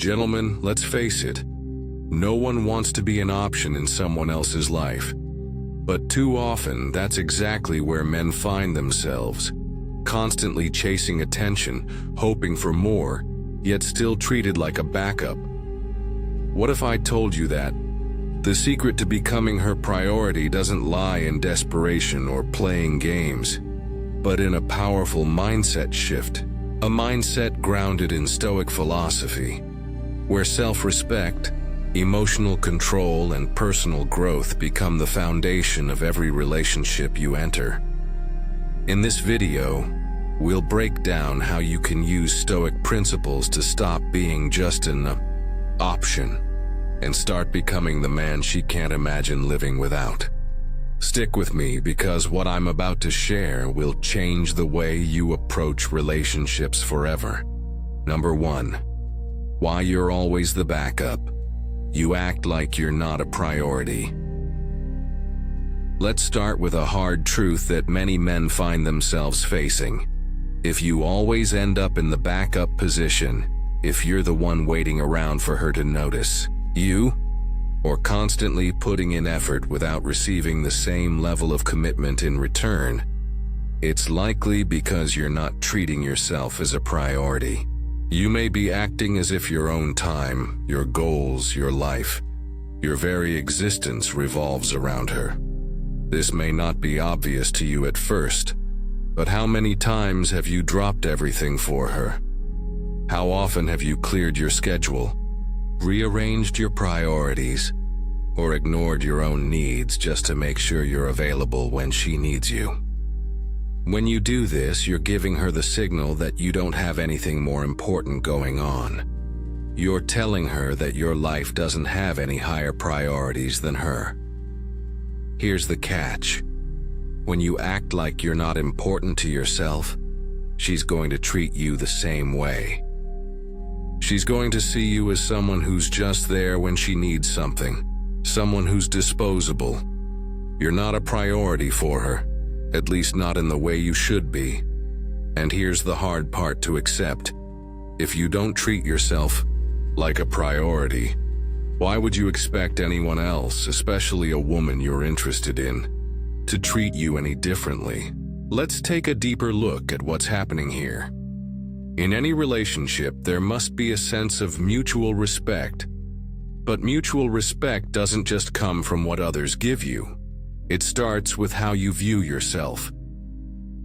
Gentlemen, let's face it, no one wants to be an option in someone else's life. But too often, that's exactly where men find themselves, constantly chasing attention, hoping for more, yet still treated like a backup. What if I told you that the secret to becoming her priority doesn't lie in desperation or playing games, but in a powerful mindset shift, a mindset grounded in Stoic philosophy, where self-respect, emotional control, and personal growth become the foundation of every relationship you enter. In this video, we'll break down how you can use Stoic principles to stop being just an option and start becoming the man she can't imagine living without. Stick with me because what I'm about to share will change the way you approach relationships forever. Number 1. Why you're always the backup. You act like you're not a priority. Let's start with a hard truth that many men find themselves facing. If you always end up in the backup position, if you're the one waiting around for her to notice you, or constantly putting in effort without receiving the same level of commitment in return, it's likely because you're not treating yourself as a priority. You may be acting as if your own time, your goals, your life, your very existence revolves around her. This may not be obvious to you at first, but how many times have you dropped everything for her? How often have you cleared your schedule, rearranged your priorities, or ignored your own needs just to make sure you're available when she needs you? When you do this, you're giving her the signal that you don't have anything more important going on. You're telling her that your life doesn't have any higher priorities than her. Here's the catch. When you act like you're not important to yourself, she's going to treat you the same way. She's going to see you as someone who's just there when she needs something, someone who's disposable. You're not a priority for her, at least not in the way you should be. And here's the hard part to accept. If you don't treat yourself like a priority, why would you expect anyone else, especially a woman you're interested in, to treat you any differently? Let's take a deeper look at what's happening here. In any relationship, there must be a sense of mutual respect. But mutual respect doesn't just come from what others give you. It starts with how you view yourself.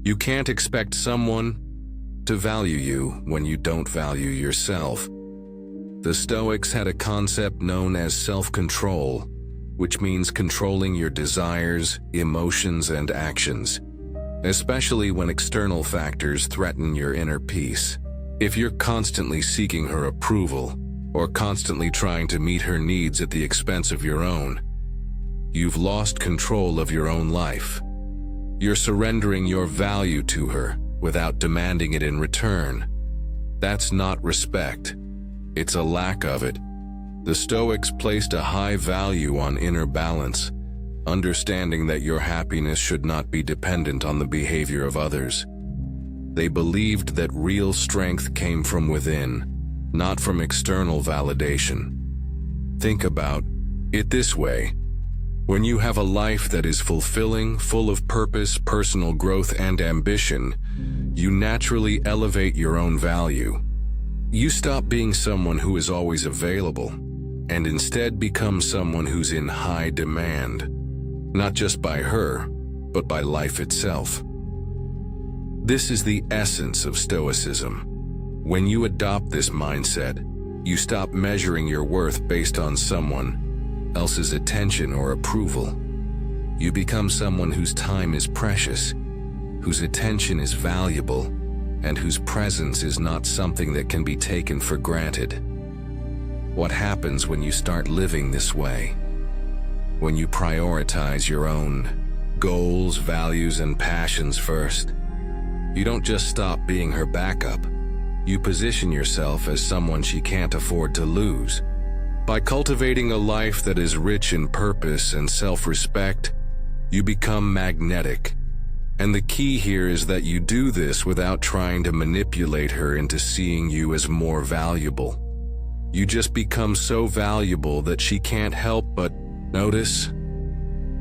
You can't expect someone to value you when you don't value yourself. The Stoics had a concept known as self-control, which means controlling your desires, emotions, and actions, especially when external factors threaten your inner peace. If you're constantly seeking her approval, or constantly trying to meet her needs at the expense of your own, you've lost control of your own life. You're surrendering your value to her without demanding it in return. That's not respect. It's a lack of it. The Stoics placed a high value on inner balance, understanding that your happiness should not be dependent on the behavior of others. They believed that real strength came from within, not from external validation. Think about it this way. When you have a life that is fulfilling, full of purpose, personal growth, and ambition, you naturally elevate your own value. You stop being someone who is always available, and instead become someone who's in high demand, not just by her, but by life itself. This is the essence of Stoicism. When you adopt this mindset, you stop measuring your worth based on someone else's attention or approval. You become someone whose time is precious, whose attention is valuable, and whose presence is not something that can be taken for granted. What happens when you start living this way? When you prioritize your own goals, values, and passions first, you don't just stop being her backup. You position yourself as someone she can't afford to lose. By cultivating a life that is rich in purpose and self-respect, you become magnetic. And the key here is that you do this without trying to manipulate her into seeing you as more valuable. You just become so valuable that she can't help but notice.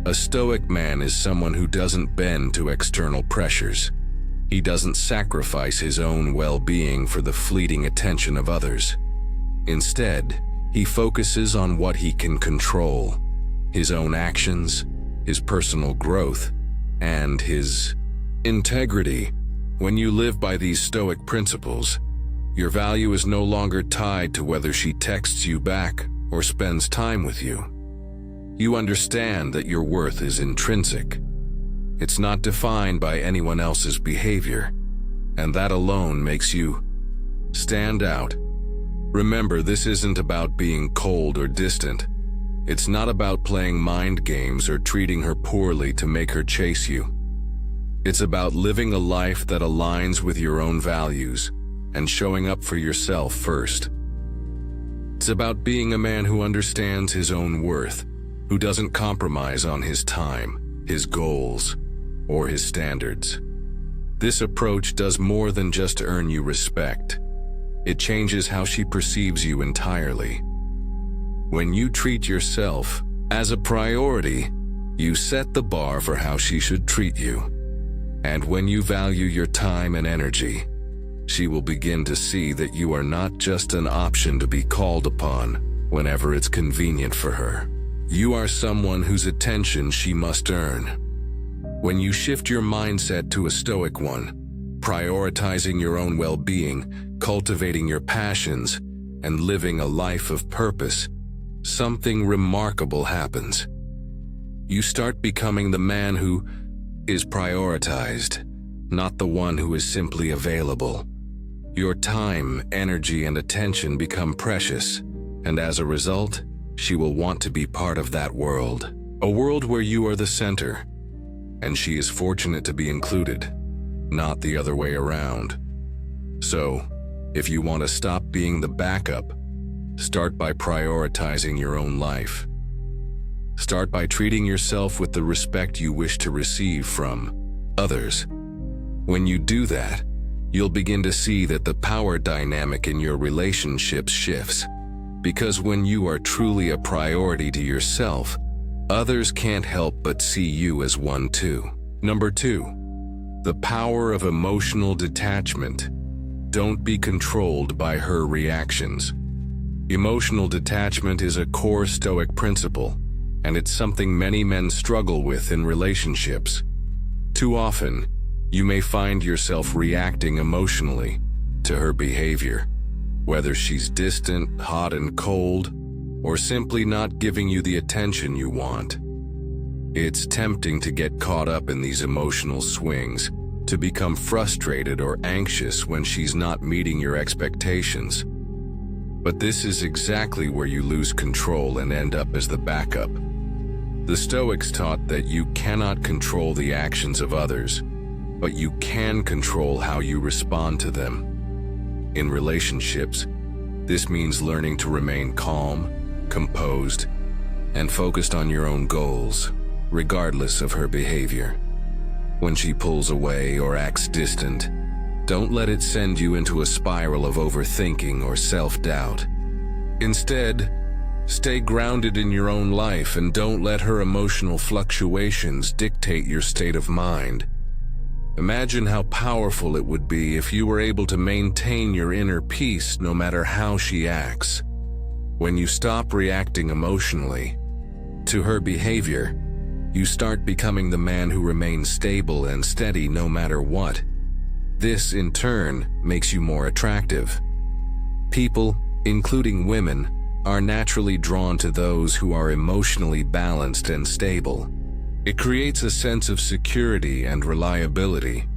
A Stoic man is someone who doesn't bend to external pressures. He doesn't sacrifice his own well-being for the fleeting attention of others. Instead, he focuses on what he can control: his own actions, his personal growth, and his integrity. When you live by these Stoic principles, your value is no longer tied to whether she texts you back or spends time with you. You understand that your worth is intrinsic. It's not defined by anyone else's behavior, and that alone makes you stand out. Remember, this isn't about being cold or distant. It's not about playing mind games or treating her poorly to make her chase you. It's about living a life that aligns with your own values and showing up for yourself first. It's about being a man who understands his own worth, who doesn't compromise on his time, his goals, or his standards. This approach does more than just earn you respect. It changes how she perceives you entirely. When you treat yourself as a priority, you set the bar for how she should treat you. And when you value your time and energy, she will begin to see that you are not just an option to be called upon whenever it's convenient for her. You are someone whose attention she must earn. When you shift your mindset to a Stoic one, prioritizing your own well-being, cultivating your passions, and living a life of purpose, something remarkable happens. You start becoming the man who is prioritized, not the one who is simply available. Your time, energy, and attention become precious, and as a result, she will want to be part of that world. A world where you are the center, and she is fortunate to be included, not the other way around. So, if you want to stop being the backup, start by prioritizing your own life. Start by treating yourself with the respect you wish to receive from others. When you do that, you'll begin to see that the power dynamic in your relationships shifts. Because when you are truly a priority to yourself, others can't help but see you as one too. Number 2, the power of emotional detachment. Don't be controlled by her reactions. Emotional detachment is a core Stoic principle, and it's something many men struggle with in relationships. Too often, you may find yourself reacting emotionally to her behavior, whether she's distant, hot and cold, or simply not giving you the attention you want. It's tempting to get caught up in these emotional swings, to become frustrated or anxious when she's not meeting your expectations. But this is exactly where you lose control and end up as the backup. The Stoics taught that you cannot control the actions of others, but you can control how you respond to them. In relationships, this means learning to remain calm, composed, and focused on your own goals, regardless of her behavior. When she pulls away or acts distant, don't let it send you into a spiral of overthinking or self-doubt. Instead, stay grounded in your own life and don't let her emotional fluctuations dictate your state of mind. Imagine how powerful it would be if you were able to maintain your inner peace no matter how she acts. When you stop reacting emotionally to her behavior, you start becoming the man who remains stable and steady no matter what. This, in turn, makes you more attractive. People, including women, are naturally drawn to those who are emotionally balanced and stable. It creates a sense of security and reliability,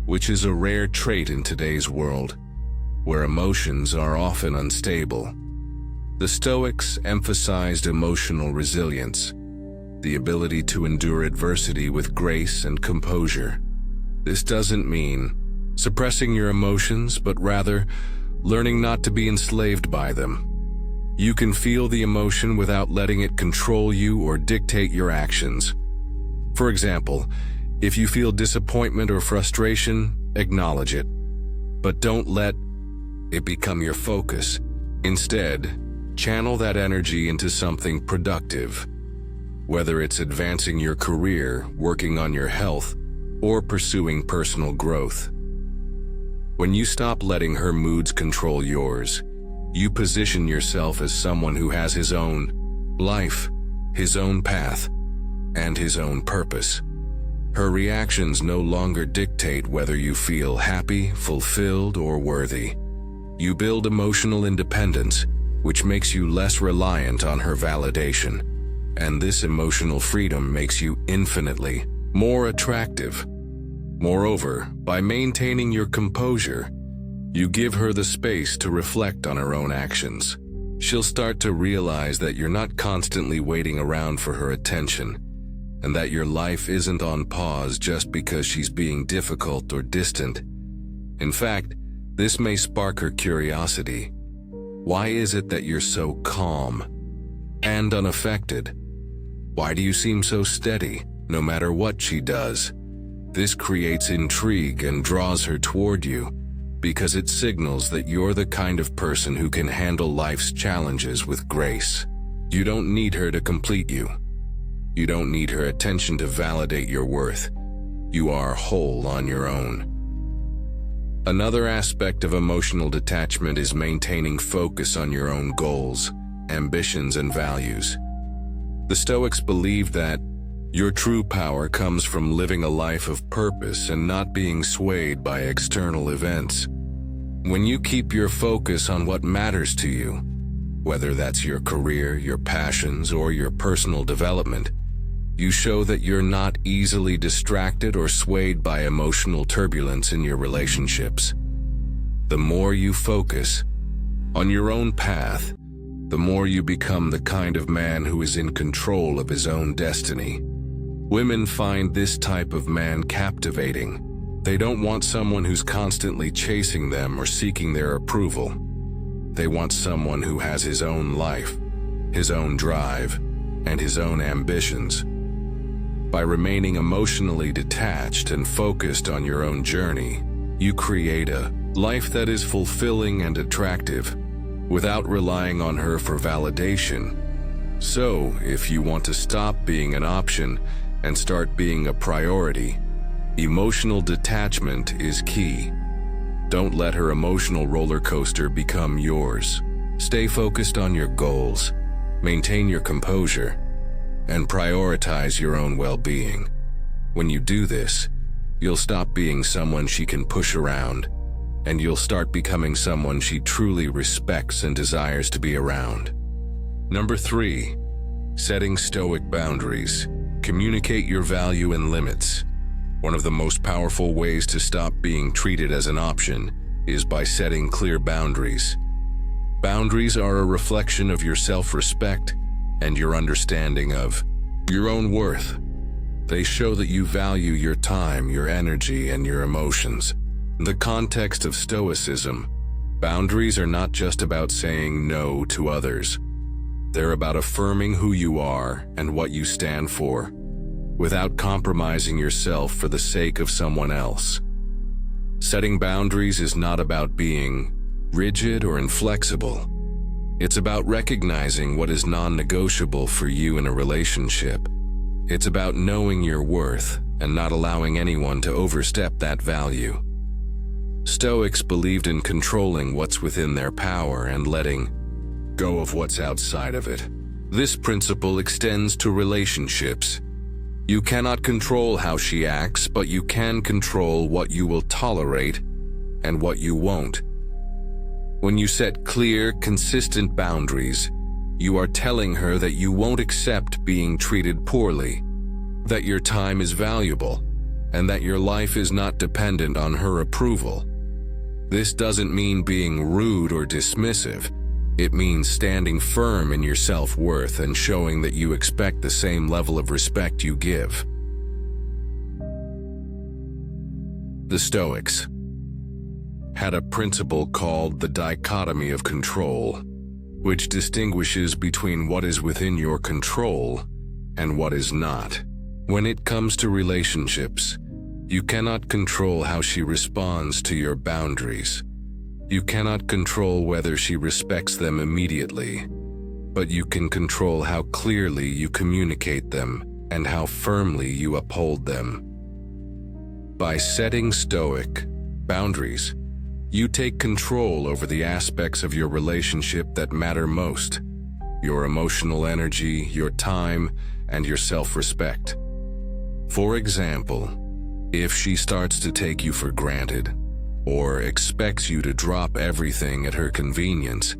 which is a rare trait in today's world, where emotions are often unstable. The Stoics emphasized emotional resilience, the ability to endure adversity with grace and composure. This doesn't mean suppressing your emotions, but rather learning not to be enslaved by them. You can feel the emotion without letting it control you or dictate your actions. For example, if you feel disappointment or frustration, acknowledge it. But don't let it become your focus. Instead, channel that energy into something productive, whether it's advancing your career, working on your health, or pursuing personal growth. When you stop letting her moods control yours, you position yourself as someone who has his own life, his own path, and his own purpose. Her reactions no longer dictate whether you feel happy, fulfilled, or worthy. You build emotional independence, which makes you less reliant on her validation. And this emotional freedom makes you infinitely more attractive. Moreover, by maintaining your composure, you give her the space to reflect on her own actions. She'll start to realize that you're not constantly waiting around for her attention, and that your life isn't on pause just because she's being difficult or distant. In fact, this may spark her curiosity. Why is it that you're so calm and unaffected? Why do you seem so steady, no matter what she does? This creates intrigue and draws her toward you, because it signals that you're the kind of person who can handle life's challenges with grace. You don't need her to complete you. You don't need her attention to validate your worth. You are whole on your own. Another aspect of emotional detachment is maintaining focus on your own goals, ambitions, and values. The Stoics believed that your true power comes from living a life of purpose and not being swayed by external events. When you keep your focus on what matters to you, whether that's your career, your passions, or your personal development, you show that you're not easily distracted or swayed by emotional turbulence in your relationships. The more you focus on your own path, the more you become the kind of man who is in control of his own destiny. Women find this type of man captivating. They don't want someone who's constantly chasing them or seeking their approval. They want someone who has his own life, his own drive, and his own ambitions. By remaining emotionally detached and focused on your own journey, you create a life that is fulfilling and attractive, without relying on her for validation. So, if you want to stop being an option and start being a priority, emotional detachment is key. Don't let her emotional roller coaster become yours. Stay focused on your goals, maintain your composure, and prioritize your own well-being. When you do this, you'll stop being someone she can push around, and you'll start becoming someone she truly respects and desires to be around. Number 3, setting Stoic boundaries. Communicate your value and limits. One of the most powerful ways to stop being treated as an option is by setting clear boundaries. Boundaries are a reflection of your self-respect and your understanding of your own worth. They show that you value your time, your energy, and your emotions. In the context of Stoicism, boundaries are not just about saying no to others. They're about affirming who you are and what you stand for, without compromising yourself for the sake of someone else. Setting boundaries is not about being rigid or inflexible. It's about recognizing what is non-negotiable for you in a relationship. It's about knowing your worth and not allowing anyone to overstep that value. Stoics believed in controlling what's within their power and letting go of what's outside of it. This principle extends to relationships. You cannot control how she acts, but you can control what you will tolerate and what you won't. When you set clear, consistent boundaries, you are telling her that you won't accept being treated poorly, that your time is valuable, and that your life is not dependent on her approval. This doesn't mean being rude or dismissive. It means standing firm in your self-worth and showing that you expect the same level of respect you give. The Stoics had a principle called the dichotomy of control, which distinguishes between what is within your control and what is not. When it comes to relationships, you cannot control how she responds to your boundaries, You cannot control whether she respects them immediately, but you can control how clearly you communicate them and how firmly you uphold them. By setting Stoic boundaries, you take control over the aspects of your relationship that matter most: your emotional energy, your time, and your self-respect. For example, if she starts to take you for granted, or expects you to drop everything at her convenience,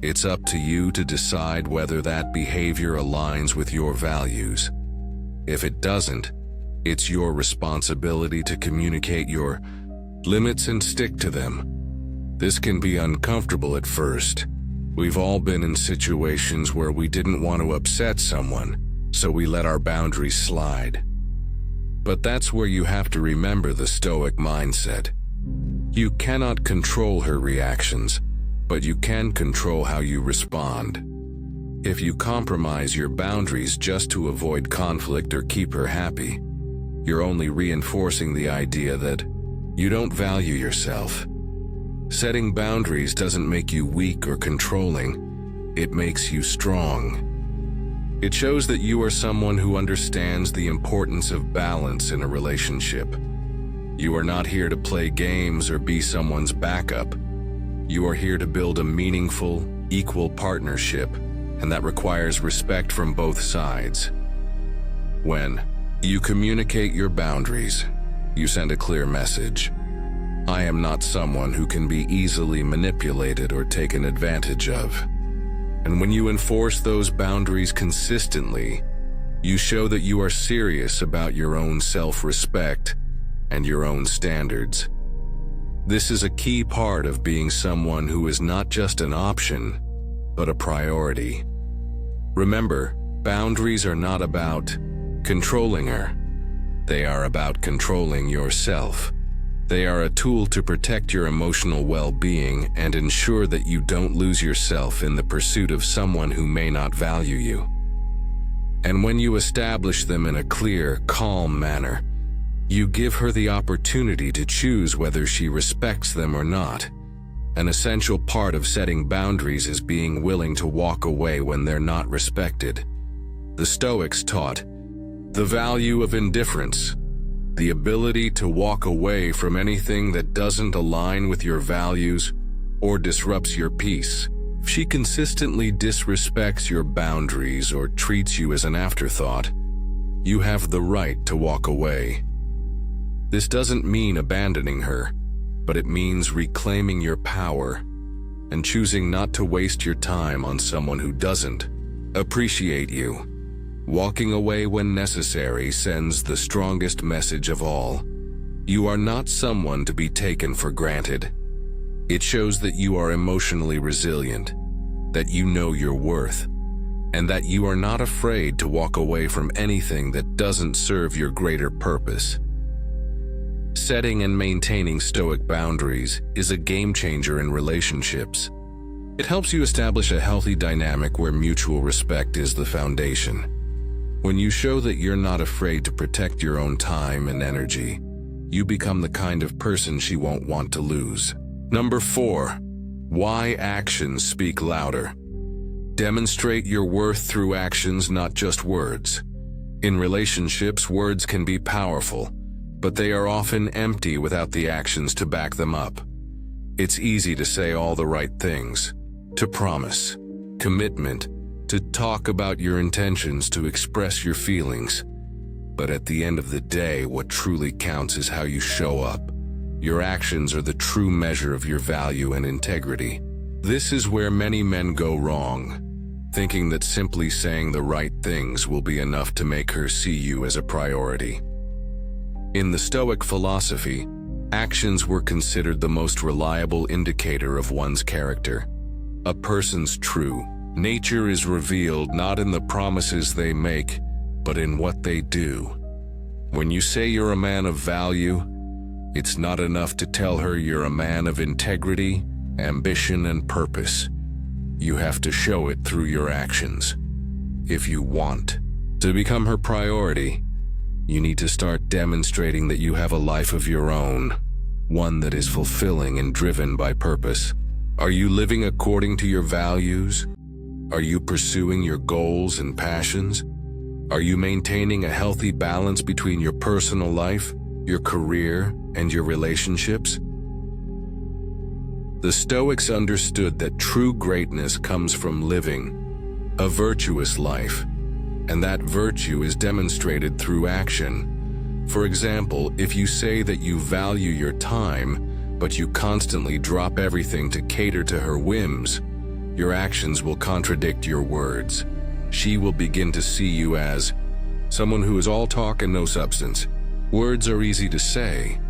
it's up to you to decide whether that behavior aligns with your values. If it doesn't, it's your responsibility to communicate your limits and stick to them. This can be uncomfortable at first. We've all been in situations where we didn't want to upset someone, so we let our boundaries slide. But that's where you have to remember the Stoic mindset. You cannot control her reactions, but you can control how you respond. If you compromise your boundaries just to avoid conflict or keep her happy, you're only reinforcing the idea that you don't value yourself. Setting boundaries doesn't make you weak or controlling, it makes you strong. It shows that you are someone who understands the importance of balance in a relationship. You are not here to play games or be someone's backup. You are here to build a meaningful, equal partnership, and that requires respect from both sides. When you communicate your boundaries, you send a clear message. I am not someone who can be easily manipulated or taken advantage of. And when you enforce those boundaries consistently, you show that you are serious about your own self-respect and your own standards. This is a key part of being someone who is not just an option, but a priority. Remember, boundaries are not about controlling her. They are about controlling yourself. They are a tool to protect your emotional well-being and ensure that you don't lose yourself in the pursuit of someone who may not value you. And when you establish them in a clear, calm manner, you give her the opportunity to choose whether she respects them or not. An essential part of setting boundaries is being willing to walk away when they're not respected. The Stoics taught the value of indifference, the ability to walk away from anything that doesn't align with your values or disrupts your peace. If she consistently disrespects your boundaries or treats you as an afterthought, you have the right to walk away. This doesn't mean abandoning her, but it means reclaiming your power and choosing not to waste your time on someone who doesn't appreciate you. Walking away when necessary sends the strongest message of all. You are not someone to be taken for granted. It shows that you are emotionally resilient, that you know your worth, and that you are not afraid to walk away from anything that doesn't serve your greater purpose. Setting and maintaining Stoic boundaries is a game changer in relationships. It helps you establish a healthy dynamic where mutual respect is the foundation. When you show that you're not afraid to protect your own time and energy, you become the kind of person she won't want to lose. Number 4, why actions speak louder. Demonstrate your worth through actions, not just words. In relationships, words can be powerful, but they are often empty without the actions to back them up. It's easy to say all the right things, to promise, commitment, to talk about your intentions, to express your feelings. But at the end of the day, what truly counts is how you show up. Your actions are the true measure of your value and integrity. This is where many men go wrong, thinking that simply saying the right things will be enough to make her see you as a priority. In the Stoic philosophy, actions were considered the most reliable indicator of one's character. A person's true nature is revealed not in the promises they make, but in what they do. When you say you're a man of value, it's not enough to tell her you're a man of integrity, ambition, and purpose. You have to show it through your actions. If you want to become her priority, you need to start demonstrating that you have a life of your own, one that is fulfilling and driven by purpose. Are you living according to your values? Are you pursuing your goals and passions? Are you maintaining a healthy balance between your personal life, your career, and your relationships? The Stoics understood that true greatness comes from living a virtuous life, and that virtue is demonstrated through action. For example, if you say that you value your time, but you constantly drop everything to cater to her whims, your actions will contradict your words. She will begin to see you as someone who is all talk and no substance. Words are easy to say,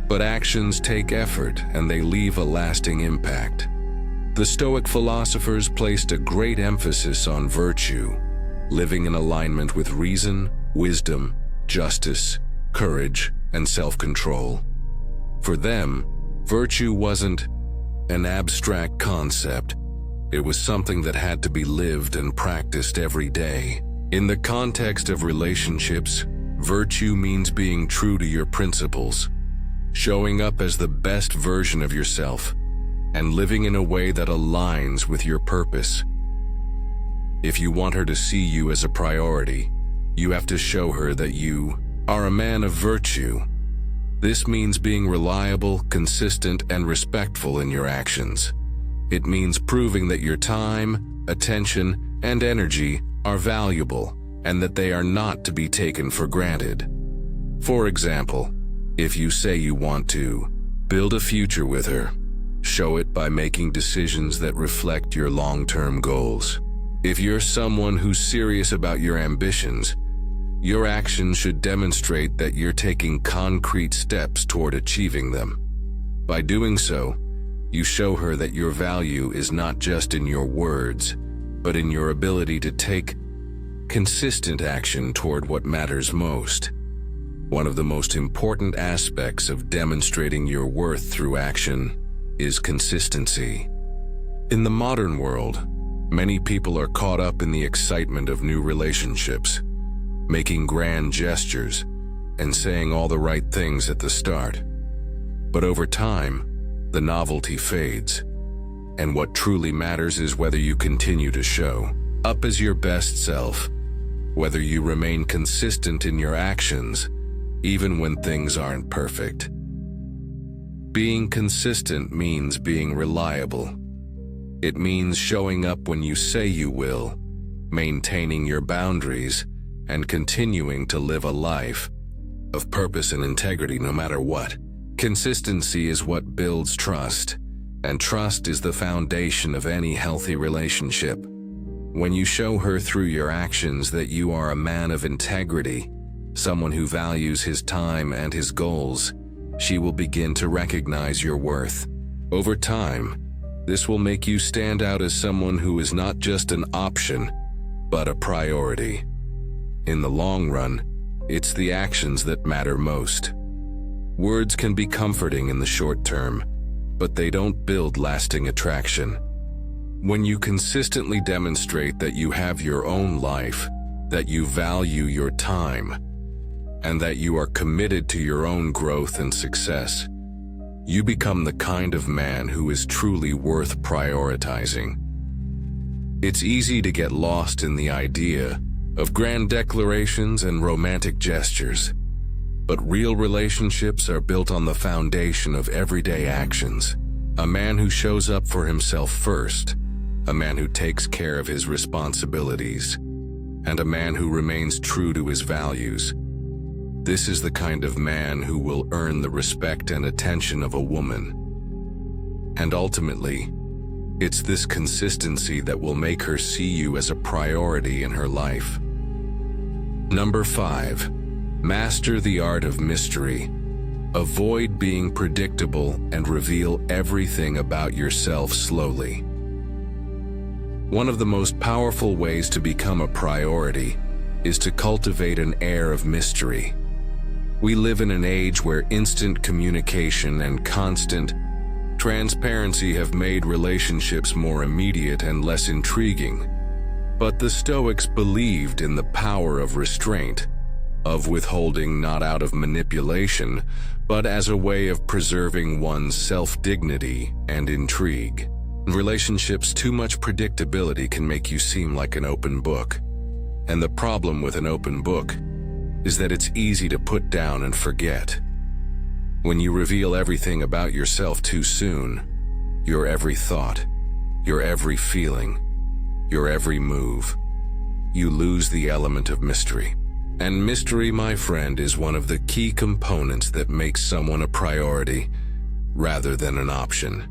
but actions take effort and they leave a lasting impact. The Stoic philosophers placed a great emphasis on virtue, living in alignment with reason, wisdom, justice, courage, and self-control. For them, virtue wasn't an abstract concept. It was something that had to be lived and practiced every day. In the context of relationships, virtue means being true to your principles, showing up as the best version of yourself, and living in a way that aligns with your purpose. If you want her to see you as a priority, you have to show her that you are a man of virtue. This means being reliable, consistent, and respectful in your actions. It means proving that your time, attention, and energy are valuable and that they are not to be taken for granted. For example, if you say you want to build a future with her, show it by making decisions that reflect your long-term goals. If you're someone who's serious about your ambitions, your actions should demonstrate that you're taking concrete steps toward achieving them. By doing so, you show her that your value is not just in your words, but in your ability to take consistent action toward what matters most. One of the most important aspects of demonstrating your worth through action is consistency. In the modern world, many people are caught up in the excitement of new relationships, making grand gestures and saying all the right things at the start. But over time, the novelty fades, and what truly matters is whether you continue to show up as your best self, whether you remain consistent in your actions, even when things aren't perfect. Being consistent means being reliable. It means showing up when you say you will, maintaining your boundaries, and continuing to live a life of purpose and integrity no matter what. Consistency is what builds trust, and trust is the foundation of any healthy relationship. When you show her through your actions that you are a man of integrity, someone who values his time and his goals, she will begin to recognize your worth. Over time, this will make you stand out as someone who is not just an option, but a priority. In the long run, it's the actions that matter most. Words can be comforting in the short term, but they don't build lasting attraction. When you consistently demonstrate that you have your own life, that you value your time, and that you are committed to your own growth and success, you become the kind of man who is truly worth prioritizing. It's easy to get lost in the idea of grand declarations and romantic gestures, but real relationships are built on the foundation of everyday actions. A man who shows up for himself first, a man who takes care of his responsibilities, and a man who remains true to his values. This is the kind of man who will earn the respect and attention of a woman. And ultimately, it's this consistency that will make her see you as a priority in her life. Number 5. Master the art of mystery. Avoid being predictable and reveal everything about yourself slowly. One of the most powerful ways to become a priority is to cultivate an air of mystery. We live in an age where instant communication and constant transparency have made relationships more immediate and less intriguing. But the Stoics believed in the power of restraint. of withholding not out of manipulation, but as a way of preserving one's self-dignity and intrigue. In relationships, too much predictability can make you seem like an open book. And the problem with an open book is that it's easy to put down and forget. When you reveal everything about yourself too soon, your every thought, your every feeling, your every move, you lose the element of mystery. And mystery, my friend, is one of the key components that makes someone a priority rather than an option.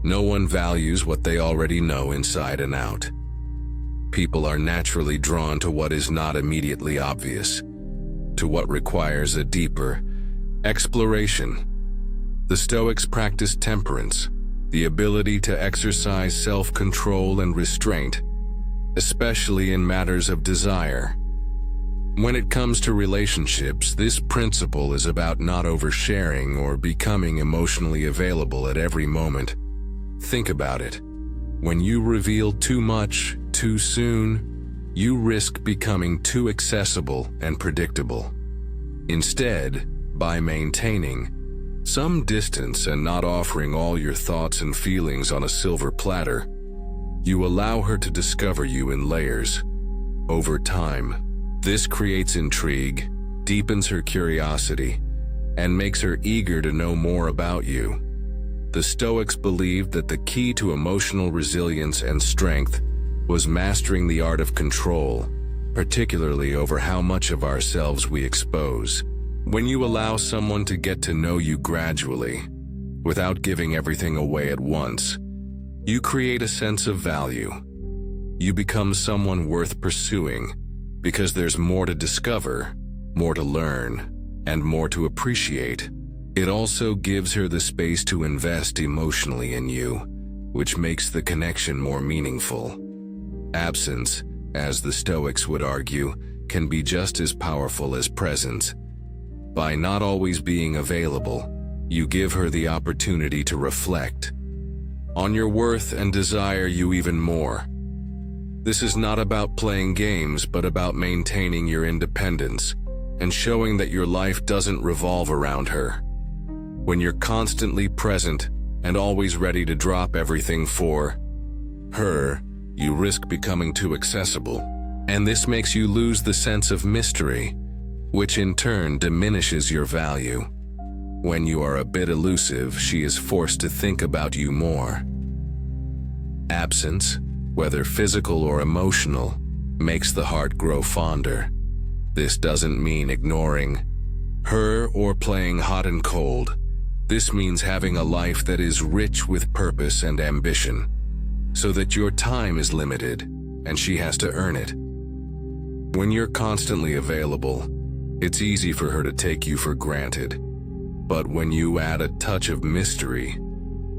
No one values what they already know inside and out. People are naturally drawn to what is not immediately obvious, to what requires a deeper exploration. The Stoics practiced temperance, the ability to exercise self-control and restraint, especially in matters of desire. When it comes to relationships, this principle is about not oversharing or becoming emotionally available at every moment. Think about it. When you reveal too much, too soon, you risk becoming too accessible and predictable. Instead, by maintaining some distance and not offering all your thoughts and feelings on a silver platter, you allow her to discover you in layers. Over time, this creates intrigue, deepens her curiosity, and makes her eager to know more about you. The Stoics believed that the key to emotional resilience and strength was mastering the art of control, particularly over how much of ourselves we expose. When you allow someone to get to know you gradually, without giving everything away at once, you create a sense of value. You become someone worth pursuing, because there's more to discover, more to learn, and more to appreciate. It also gives her the space to invest emotionally in you, which makes the connection more meaningful. Absence, as the Stoics would argue, can be just as powerful as presence. By not always being available, you give her the opportunity to reflect on your worth and desire you even more. This is not about playing games, but about maintaining your independence and showing that your life doesn't revolve around her. When you're constantly present and always ready to drop everything for her, you risk becoming too accessible. And this makes you lose the sense of mystery, which in turn diminishes your value. When you are a bit elusive, she is forced to think about you more. Absence, whether physical or emotional, makes the heart grow fonder. This doesn't mean ignoring her or playing hot and cold. This means having a life that is rich with purpose and ambition, so that your time is limited and she has to earn it. When you're constantly available, it's easy for her to take you for granted. But when you add a touch of mystery,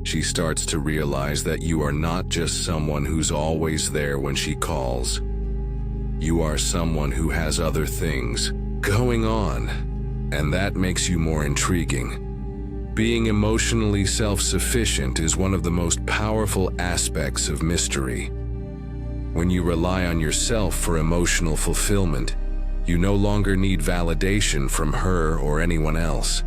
she starts to realize that you are not just someone who's always there when she calls. You are someone who has other things going on, and that makes you more intriguing. Being emotionally self-sufficient is one of the most powerful aspects of mystery. When you rely on yourself for emotional fulfillment, you no longer need validation from her or anyone else.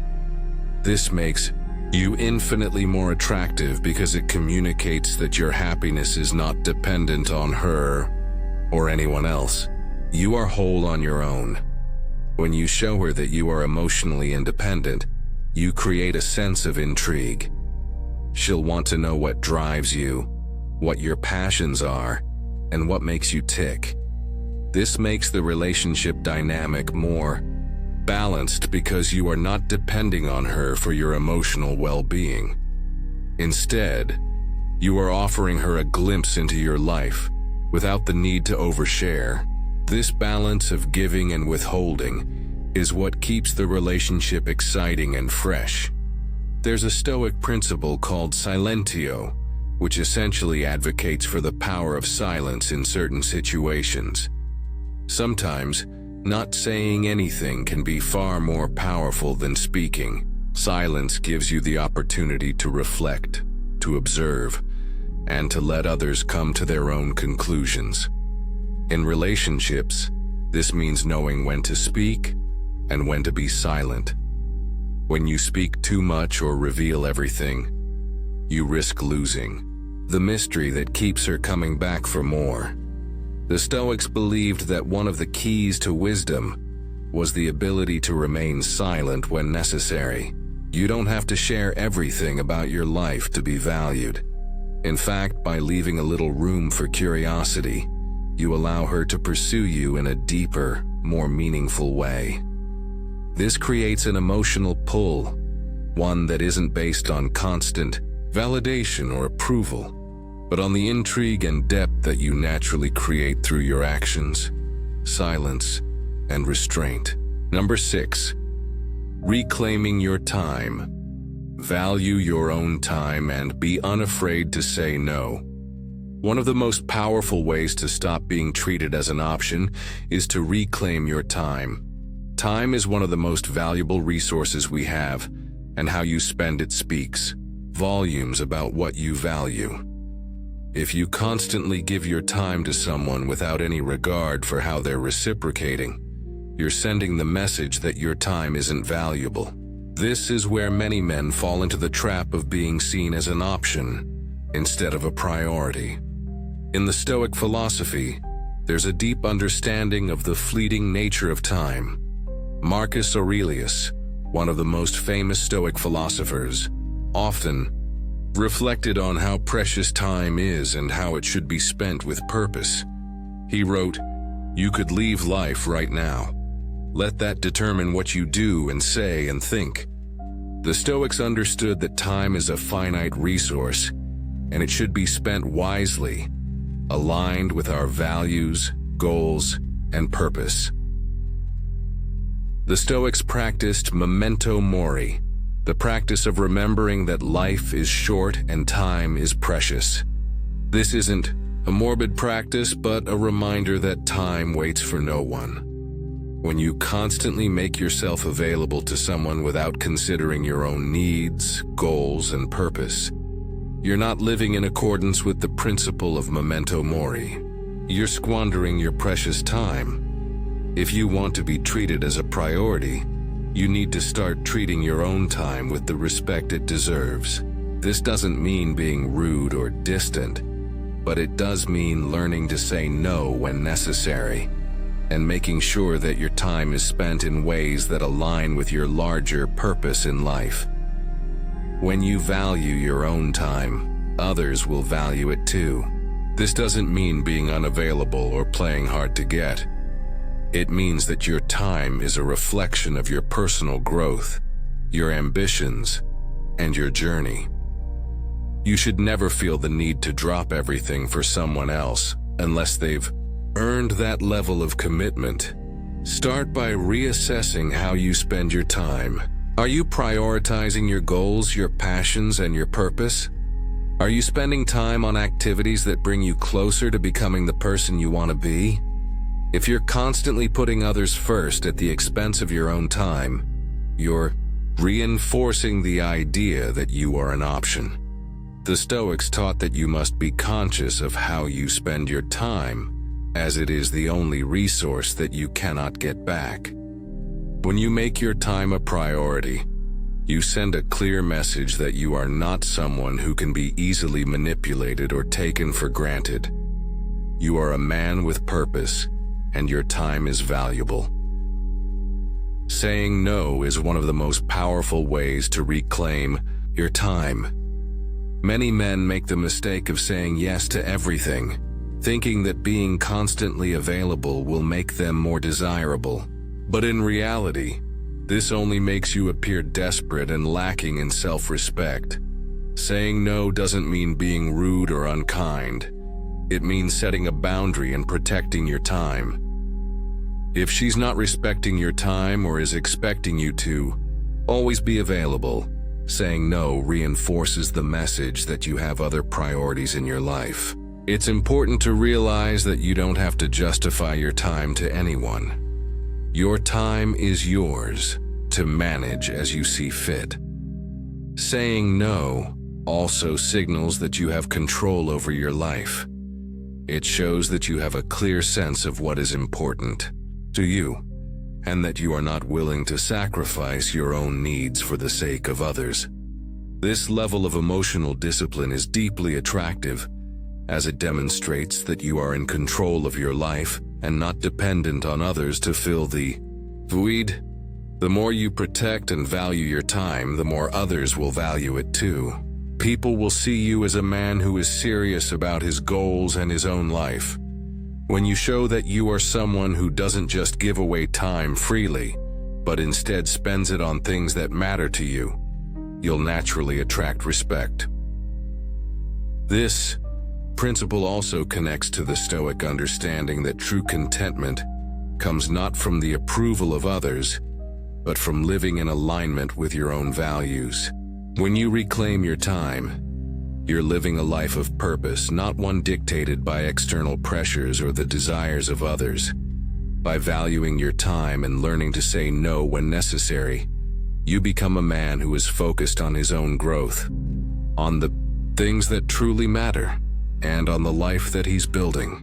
This makes you infinitely more attractive because it communicates that your happiness is not dependent on her or anyone else. You are whole on your own. When you show her that you are emotionally independent, you create a sense of intrigue. She'll want to know what drives you, what your passions are, and what makes you tick. This makes the relationship dynamic more balanced because you are not depending on her for your emotional well-being. Instead, you are offering her a glimpse into your life without the need to overshare. This balance of giving and withholding is what keeps the relationship exciting and fresh. There's a Stoic principle called silentio, which essentially advocates for the power of silence in certain situations. Sometimes, not saying anything can be far more powerful than speaking. Silence gives you the opportunity to reflect, to observe, and to let others come to their own conclusions. In relationships, This means knowing when to speak and when to be silent. When you speak too much or reveal everything, you risk losing the mystery that keeps her coming back for more. The Stoics believed that one of the keys to wisdom was the ability to remain silent when necessary. You don't have to share everything about your life to be valued. In fact, by leaving a little room for curiosity, you allow her to pursue you in a deeper, more meaningful way. This creates an emotional pull, one that isn't based on constant validation or approval, but on the intrigue and depth that you naturally create through your actions, silence, and restraint. Number 6, reclaiming your time. Value your own time and be unafraid to say no. One of the most powerful ways to stop being treated as an option is to reclaim your time. Time is one of the most valuable resources we have, and how you spend it speaks volumes about what you value. If you constantly give your time to someone without any regard for how they're reciprocating, you're sending the message that your time isn't valuable. This is where many men fall into the trap of being seen as an option instead of a priority. In the Stoic philosophy, there's a deep understanding of the fleeting nature of time. Marcus Aurelius, one of the most famous Stoic philosophers, often reflected on how precious time is and how it should be spent with purpose. He wrote, "You could leave life right now. Let that determine what you do and say and think." The Stoics understood that time is a finite resource, and it should be spent wisely, aligned with our values, goals, and purpose. The Stoics practiced memento mori, the practice of remembering that life is short and time is precious. This isn't a morbid practice, but a reminder that time waits for no one. When you constantly make yourself available to someone without considering your own needs, goals, and purpose, you're not living in accordance with the principle of memento mori. You're squandering your precious time. If you want to be treated as a priority, you need to start treating your own time with the respect it deserves. This doesn't mean being rude or distant, but it does mean learning to say no when necessary, and making sure that your time is spent in ways that align with your larger purpose in life. When you value your own time, others will value it too. This doesn't mean being unavailable or playing hard to get. It means that your time is a reflection of your personal growth, your ambitions, and your journey. You should never feel the need to drop everything for someone else unless they've earned that level of commitment. Start by reassessing how you spend your time. Are you prioritizing your goals, your passions, and your purpose? Are you spending time on activities that bring you closer to becoming the person you want to be? If you're constantly putting others first at the expense of your own time, you're reinforcing the idea that you are an option. The Stoics taught that you must be conscious of how you spend your time, as it is the only resource that you cannot get back. When you make your time a priority, you send a clear message that you are not someone who can be easily manipulated or taken for granted. You are a man with purpose, and your time is valuable. Saying no is one of the most powerful ways to reclaim your time. Many men make the mistake of saying yes to everything, thinking that being constantly available will make them more desirable. But in reality, this only makes you appear desperate and lacking in self-respect. Saying no doesn't mean being rude or unkind. It means setting a boundary and protecting your time. If she's not respecting your time or is expecting you to always be available, saying no reinforces the message that you have other priorities in your life. It's important to realize that you don't have to justify your time to anyone. Your time is yours to manage as you see fit. Saying no also signals that you have control over your life. It shows that you have a clear sense of what is important. to you, and that you are not willing to sacrifice your own needs for the sake of others. This level of emotional discipline is deeply attractive, as it demonstrates that you are in control of your life and not dependent on others to fill the void. The more you protect and value your time, the more others will value it too. People will see you as a man who is serious about his goals and his own life. When you show that you are someone who doesn't just give away time freely, but instead spends it on things that matter to you, you'll naturally attract respect. This principle also connects to the Stoic understanding that true contentment comes not from the approval of others, but from living in alignment with your own values. When you reclaim your time, you're living a life of purpose, not one dictated by external pressures or the desires of others. By valuing your time and learning to say no when necessary, you become a man who is focused on his own growth, on the things that truly matter, and on the life that he's building.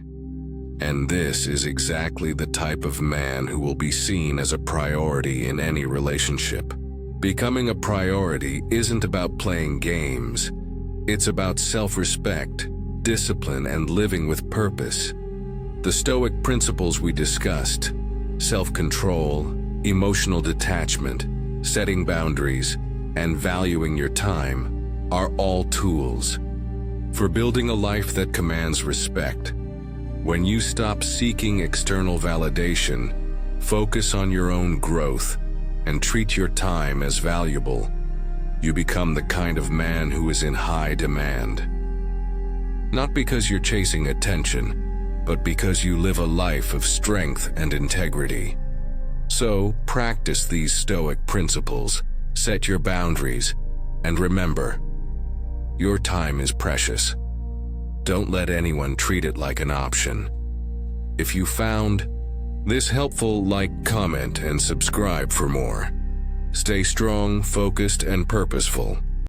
And this is exactly the type of man who will be seen as a priority in any relationship. Becoming a priority isn't about playing games. It's about self-respect, discipline, and living with purpose. The Stoic principles we discussed, self-control, emotional detachment, setting boundaries, and valuing your time, are all tools for building a life that commands respect. When you stop seeking external validation, focus on your own growth, and treat your time as valuable, you become the kind of man who is in high demand. Not because you're chasing attention, but because you live a life of strength and integrity. So, practice these Stoic principles, set your boundaries, and remember, your time is precious. Don't let anyone treat it like an option. If you found this helpful, like, comment, and subscribe for more. Stay strong, focused, and purposeful.